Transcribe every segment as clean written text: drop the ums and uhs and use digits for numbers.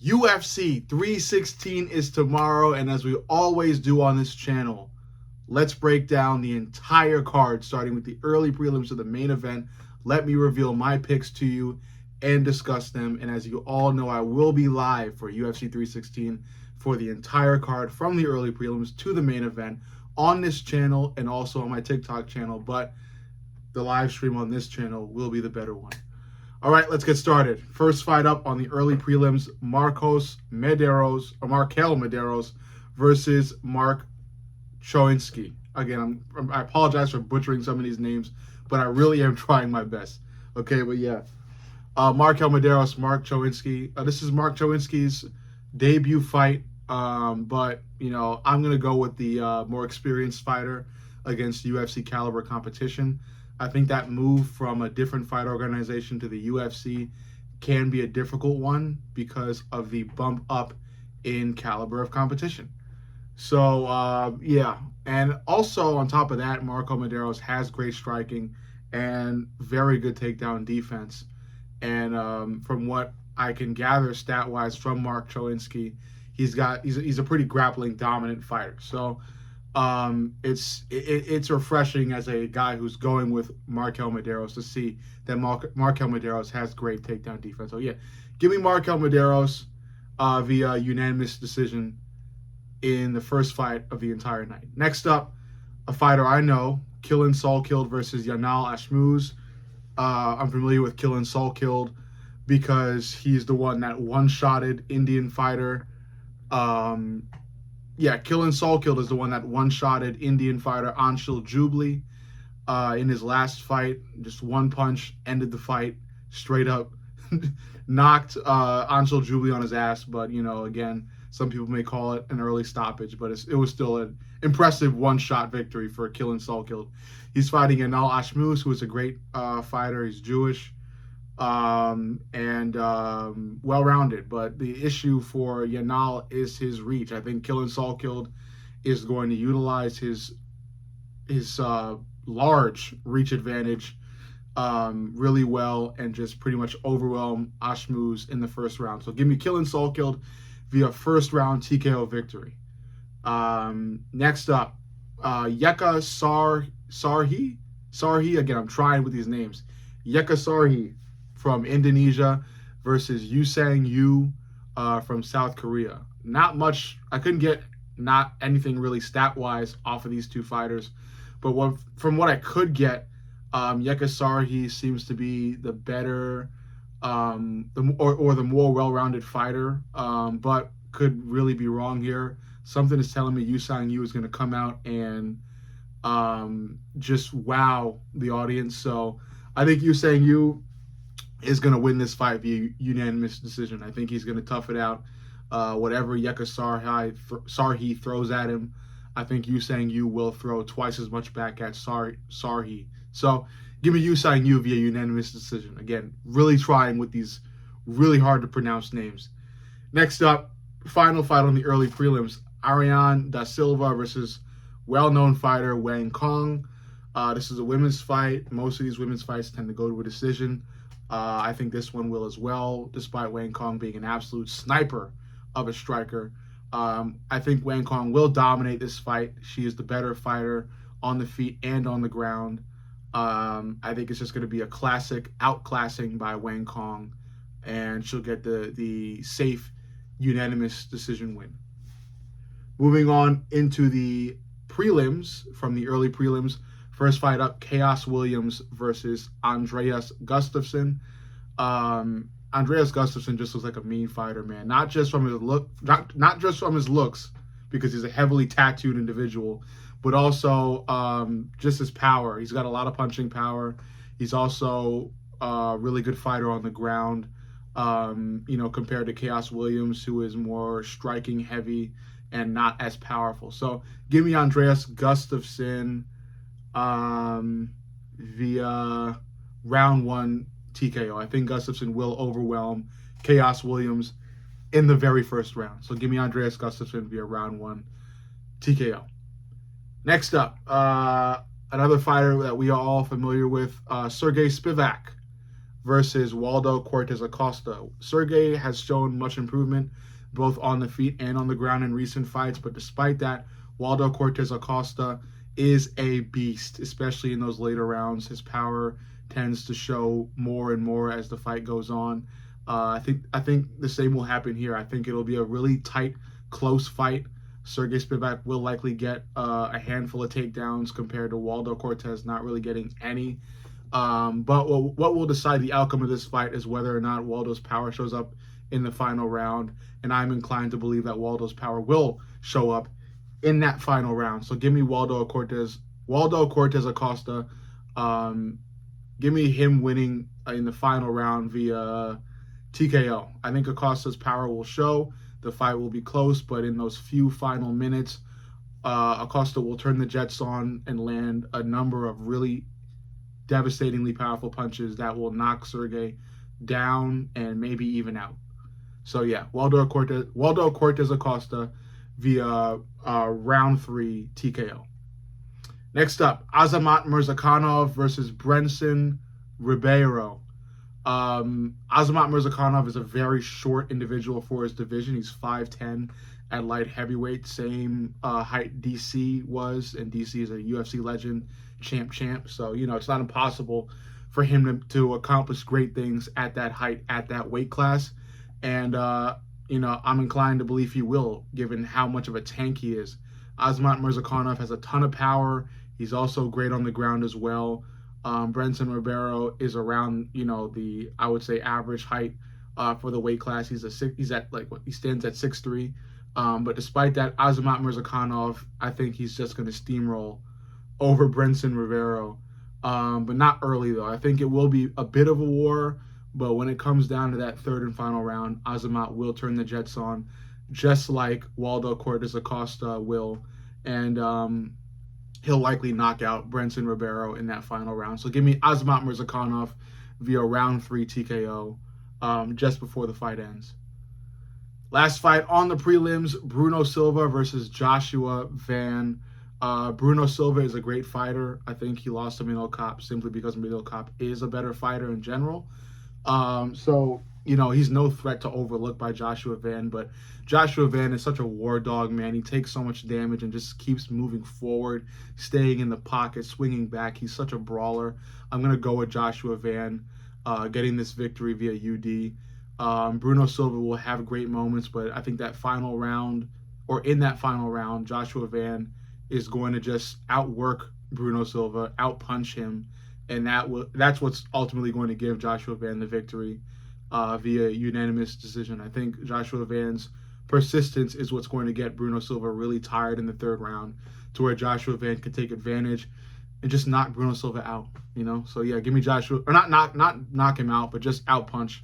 UFC 316 is tomorrow, and as we always do on this channel, let's break down the entire card, starting with the early prelims to the main event. Let me reveal my picks to you and discuss them. And as you all know, I will be live for UFC 316 for the entire card, from the early prelims to the main event, on this channel and also on my TikTok channel. But the live stream on this channel will be the better one. All right, let's get started. First fight up on the early prelims, Markel Medeiros versus Mark Choinski. Again, I apologize for butchering some of these names, but I really am trying my best. Okay, but yeah. Markel Medeiros, Mark Choinski. This is Mark Choinski's debut fight, but, you know, I'm going to go with the more experienced fighter against UFC caliber competition. I think that move from a different fight organization to the UFC can be a difficult one because of the bump up in caliber of competition. So, yeah. And also on top of that, Markel Medeiros has great striking and very good takedown defense. And from what I can gather stat-wise from Mark Choinski, he's a pretty grappling dominant fighter. So it's refreshing as a guy who's going with Markel Medeiros to see that Markel Medeiros has great takedown defense. So yeah, give me Markel Medeiros via unanimous decision in the first fight of the entire night. Next up, a fighter I know, Killen Salkild versus Yanal Ashmouz. I'm familiar with Killen Salkild because he's the one that one-shotted Indian fighter. Yeah, Killen Salkild is the one that one-shotted Indian fighter Anshul Jubli in his last fight. Just one punch ended the fight straight up. Knocked Anshul Jubli on his ass, but, you know, again, some people may call it an early stoppage, but it was still an impressive one-shot victory for Killen Salkild. He's fighting Yanal Ashmouz, who is a great fighter. He's Jewish and well-rounded. But the issue for Yanal is his reach. I think Killen Salkild is going to utilize his large reach advantage really well and just pretty much overwhelm Ashmouz in the first round. So give me Killen Salkild via first round TKO victory. Next up, Yeka Sarhi. Again, I'm trying with these names. Yeka Sarhi from Indonesia versus Yusang Yu from South Korea. Not much. I couldn't get not anything really stat-wise off of these two fighters, but from what I could get, Yeka Sarhi seems to be the better the more well-rounded fighter, but could really be wrong here. Something is telling me Yusang Yu is going to come out and just wow the audience. So I think Yusang Yu is going to win this fight via unanimous decision. I think he's going to tough it out. Whatever Yeka Sarhi throws at him, I think Yusang Yu will throw twice as much back at Sarhi. So give me Yusang Yu via unanimous decision. Again, really trying with these really hard to pronounce names. Next up, final fight on the early prelims, Ariane Da Silva versus well-known fighter Wang Kong. This is a women's fight. Most of these women's fights tend to go to a decision. I think this one will as well, despite Wang Kong being an absolute sniper of a striker. I think Wang Kong will dominate this fight. She is the better fighter on the feet and on the ground. I think it's just going to be a classic outclassing by Wang Kong, and she'll get the safe unanimous decision win. Moving on into the prelims, from the early prelims, first fight up, Khaos Williams versus Andreas Gustafsson. Andreas Gustafsson just looks like a mean fighter, man. Not just from his not just from his looks, because he's a heavily tattooed individual, but also just his power. He's got a lot of punching power. He's also a really good fighter on the ground, you know, compared to Khaos Williams, who is more striking heavy and not as powerful. So give me Andreas Gustafsson via round one TKO. I think Gustafsson will overwhelm Khaos Williams in the very first round. So give me Andreas Gustafsson via round one TKO. Next up, another fighter that we are all familiar with, Sergey Spivak versus Waldo Cortez Acosta. Sergey has shown much improvement both on the feet and on the ground in recent fights, but despite that, Waldo Cortez Acosta is a beast, especially in those later rounds. His power tends to show more and more as the fight goes on. I think the same will happen here. I think it'll be a really tight, close fight. Sergey Spivak will likely get a handful of takedowns compared to Waldo Cortez not really getting any. But what will decide the outcome of this fight is whether or not Waldo's power shows up in the final round, and I'm inclined to believe that Waldo's power will show up in that final round. So give me Waldo Cortez Acosta. Give me him winning in the final round via TKO. I think Acosta's power will show. The fight will be close, but in those few final minutes, Acosta will turn the jets on and land a number of really devastatingly powerful punches that will knock Sergey down and maybe even out. So yeah, Waldo Cortez Acosta via round 3 TKO. Next up, Azamat Murzakanov versus Brenson Ribeiro. Azamat Murzakanov is a very short individual for his division. He's 5'10" at light heavyweight, same height DC was, and DC is a UFC legend, champ. So, you know, it's not impossible for him to accomplish great things at that height, at that weight class. And, you know, I'm inclined to believe he will, given how much of a tank he is. Azamat Murzakanov has a ton of power. He's also great on the ground as well. Brenson Ribeiro is around, you know, the, I would say, average height for the weight class. He stands at 6'3". But despite that, Azamat Murzakanov, I think he's just going to steamroll over Brenson Ribeiro. But not early, though. I think it will be a bit of a war, but when it comes down to that third and final round, Azamat will turn the jets on, just like Waldo Cortez Acosta will. And he'll likely knock out Brenson Ribeiro in that final round. So give me Azamat Murzakanov via round 3 TKO just before the fight ends. Last fight on the prelims, Bruno Silva versus Joshua Van. Bruno Silva is a great fighter. I think he lost to Manel Kape simply because Manel Kape is a better fighter in general. So, you know, he's no threat to overlook by Joshua Van, but Joshua Van is such a war dog, man. He takes so much damage and just keeps moving forward, staying in the pocket, swinging back. He's such a brawler. I'm going to go with Joshua Van getting this victory via UD. Bruno Silva will have great moments, but I think that final round, or in that final round, Joshua Van is going to just outwork Bruno Silva, outpunch him, and that's what's ultimately going to give Joshua Van the victory via unanimous decision. I think Joshua Van's persistence is what's going to get Bruno Silva really tired in the third round, to where Joshua Van can take advantage and just knock Bruno Silva out, you know? So yeah, give me Joshua, or not knock him out, but just outpunch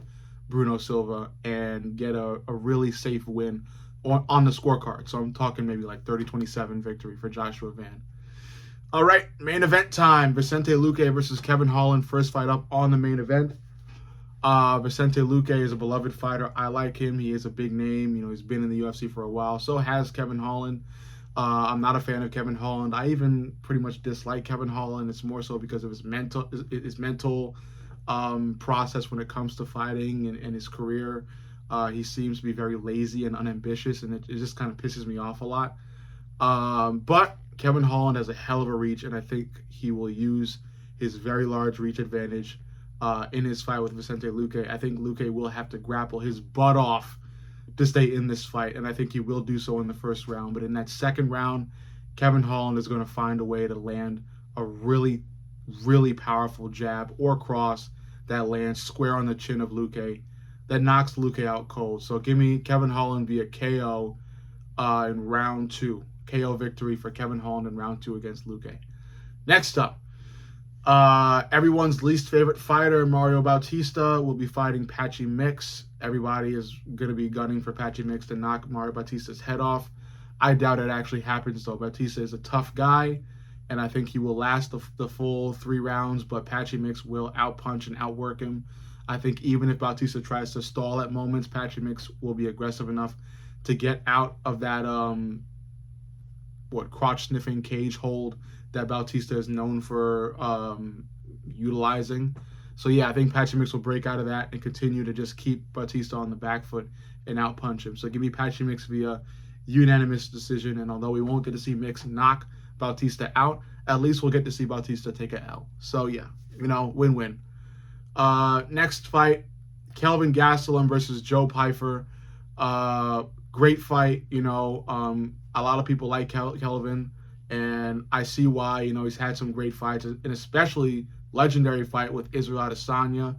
Bruno Silva and get a really safe win on the scorecard. So I'm talking maybe like 30-27 victory for Joshua Van. All right, main event time. Vicente Luque versus Kevin Holland. First fight up on the main event. Vicente Luque is a beloved fighter. I like him. He is a big name. You know, he's been in the UFC for a while. So has Kevin Holland. I'm not a fan of Kevin Holland. I even pretty much dislike Kevin Holland. It's more so because of his mental process when it comes to fighting and his career. He seems to be very lazy and unambitious, and it just kind of pisses me off a lot. But Kevin Holland has a hell of a reach, and I think he will use his very large reach advantage in his fight with Vicente Luque. I think Luque will have to grapple his butt off to stay in this fight, and I think he will do so in the first round. But in that second round, Kevin Holland is going to find a way to land a really, really powerful jab or cross that lands square on the chin of Luque, that knocks Luque out cold. So give me Kevin Holland via KO in round 2. KO victory for Kevin Holland in round 2 against Luque. Next up, everyone's least favorite fighter, Mario Bautista, will be fighting Patchy Mix. Everybody is going to be gunning for Patchy Mix to knock Mario Bautista's head off. I doubt it actually happens, though. Bautista is a tough guy, and I think he will last the full 3 rounds, but Patchy Mix will outpunch and outwork him. I think even if Bautista tries to stall at moments, Patchy Mix will be aggressive enough to get out of that crotch-sniffing cage hold that Bautista is known for utilizing. So yeah, I think Patchy Mix will break out of that and continue to just keep Bautista on the back foot and outpunch him. So give me Patchy Mix via unanimous decision. And although we won't get to see Mix knock Bautista out, at least we'll get to see Bautista take a L. So yeah, win-win. Next fight, Kelvin Gastelum versus Joe Pyfer. Great fight. A lot of people like Kelvin, and I see why. He's had some great fights, and especially legendary fight with Israel Adesanya.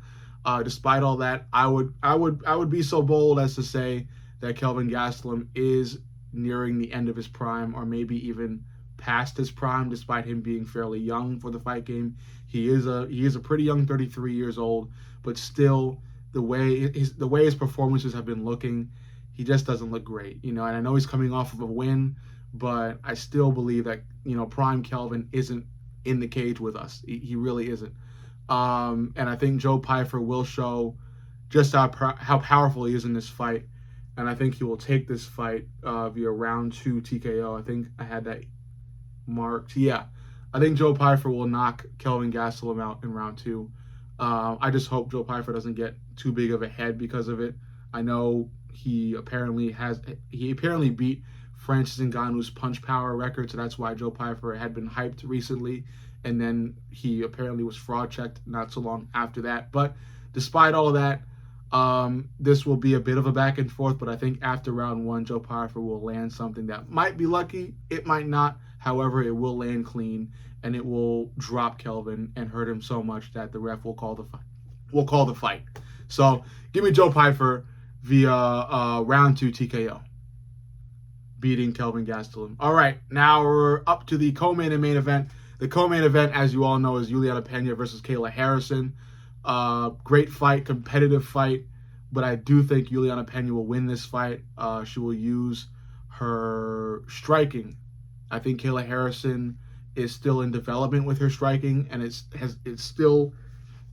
Despite all that, I would be so bold as to say that Kelvin Gastelum is nearing the end of his prime, or maybe even past his prime, despite him being fairly young for the fight game. He is a pretty young 33 years old, but still the way his performances have been looking, he just doesn't look great. And I know he's coming off of a win, but I still believe that prime Kelvin isn't in the cage with us. He really isn't. And I think Joe Pyfer will show just how powerful he is in this fight, and I think he will take this fight via round 2 TKO. I think I had that marked. Yeah, I think Joe Pyfer will knock Kelvin Gastelum out in round 2. I just hope Joe Pyfer doesn't get too big of a head because of it. I know he apparently beat Francis Ngannou's punch power record, so that's why Joe Pyfer had been hyped recently, and then he apparently was fraud checked not so long after that. But despite all of that, this will be a bit of a back and forth, but I think after round 1, Joe Pyfer will land something that might be lucky, it might not. However, it will land clean, and it will drop Kelvin and hurt him so much that the ref will call the fight. So give me Joe Pyfer via round 2 TKO, beating Kelvin Gastelum. All right, now we're up to the co-main and main event. The co-main event, as you all know, is Juliana Pena versus Kayla Harrison. Great fight, competitive fight, but I do think Juliana Pena will win this fight. She will use her striking. I think Kayla Harrison is still in development with her striking, and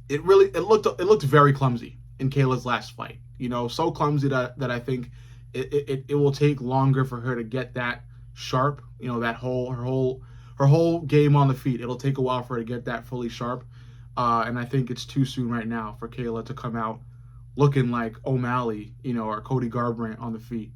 it looked very clumsy in Kayla's last fight. So clumsy that I think it will take longer for her to get that sharp. Her whole game on the feet. It'll take a while for her to get that fully sharp. And I think it's too soon right now for Kayla to come out looking like O'Malley, or Cody Garbrandt on the feet.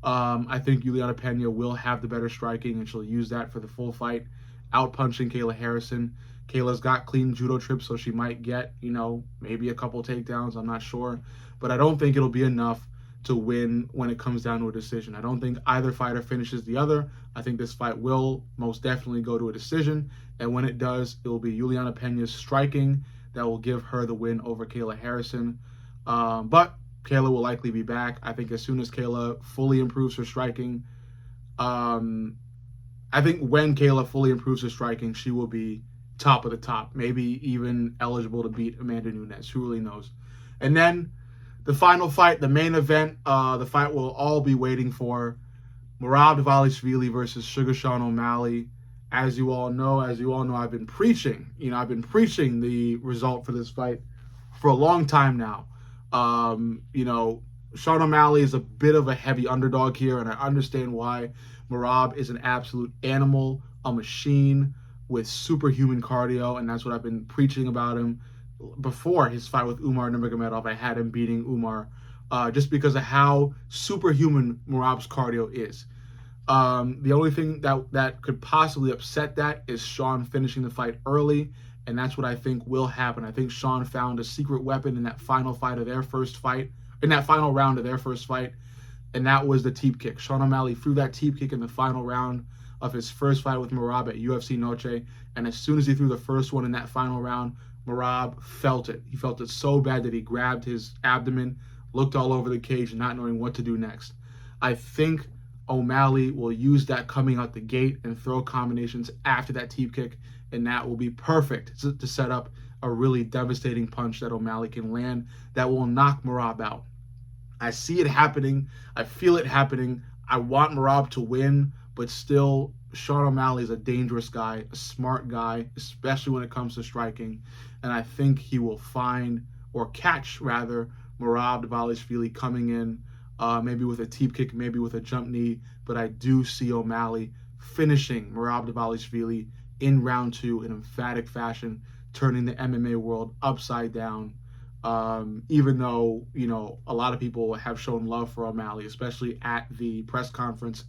I think Juliana Pena will have the better striking, and she'll use that for the full fight, out-punching Kayla Harrison. Kayla's got clean judo trips, so she might get, maybe a couple takedowns. I'm not sure. But I don't think it'll be enough to win when it comes down to a decision. I don't think either fighter finishes the other. I think this fight will most definitely go to a decision, and when it does, it will be Juliana Pena's striking that will give her the win over Kayla Harrison. But Kayla will likely be back. I think as soon as Kayla fully improves her striking, I think when Kayla fully improves her striking, she will be top of the top, maybe even eligible to beat Amanda Nunes. Who really knows? And then the final fight, the main event, the fight we'll all be waiting for, Merab Dvalishvili versus Sugar Sean O'Malley. As you all know, I've been preaching the result for this fight for a long time now. Sean O'Malley is a bit of a heavy underdog here, and I understand why. Merab is an absolute animal, a machine with superhuman cardio, and that's what I've been preaching about him. Before his fight with Umar Nurmagomedov, I had him beating Umar just because of how superhuman Merab's cardio is. The only thing that could possibly upset that is Sean finishing the fight early, and that's what I think will happen. I think Sean found a secret weapon in that final round of their first fight, and that was the teep kick. Sean O'Malley threw that teep kick in the final round of his first fight with Merab at UFC Noche, and as soon as he threw the first one in that final round, Merab felt it. He felt it so bad that he grabbed his abdomen, looked all over the cage, not knowing what to do next. I think O'Malley will use that coming out the gate and throw combinations after that teep kick, and that will be perfect to set up a really devastating punch that O'Malley can land that will knock Merab out. I see it happening. I feel it happening. I want Merab to win, but still, Sean O'Malley is a dangerous guy, a smart guy, especially when it comes to striking. And I think he will find, or catch rather, Merab Dvalishvili coming in, maybe with a teep kick, maybe with a jump knee. But I do see O'Malley finishing Merab Dvalishvili in round 2 in emphatic fashion turning the MMA world upside down. Even though, a lot of people have shown love for O'Malley, especially at the press conference.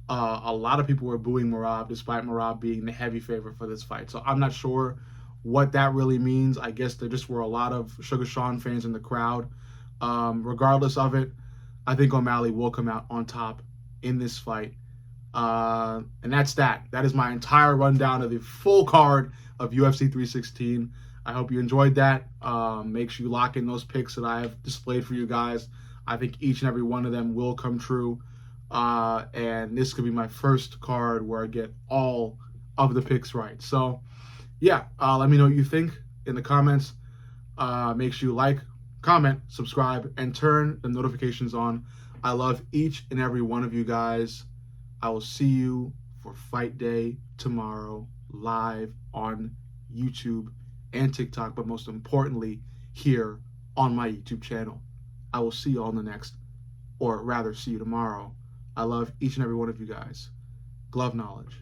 A lot of people were booing Merab, despite Merab being the heavy favorite for this fight. So I'm not sure what that really means. I guess there just were a lot of Sugar Sean fans in the crowd. Regardless of it, I think O'Malley will come out on top in this fight. And that's that. That is my entire rundown of the full card of UFC 316. I hope you enjoyed that. Make sure you lock in those picks that I have displayed for you guys. I think each and every one of them will come true. And this could be my first card where I get all of the picks right. So, yeah, let me know what you think in the comments. Make sure you like, comment, subscribe, and turn the notifications on. I love each and every one of you guys. I will see you for Fight Day tomorrow, live on YouTube and TikTok, but most importantly, here on my YouTube channel. I will see you all in the next, or rather, see you tomorrow. I love each and every one of you guys. Glove knowledge.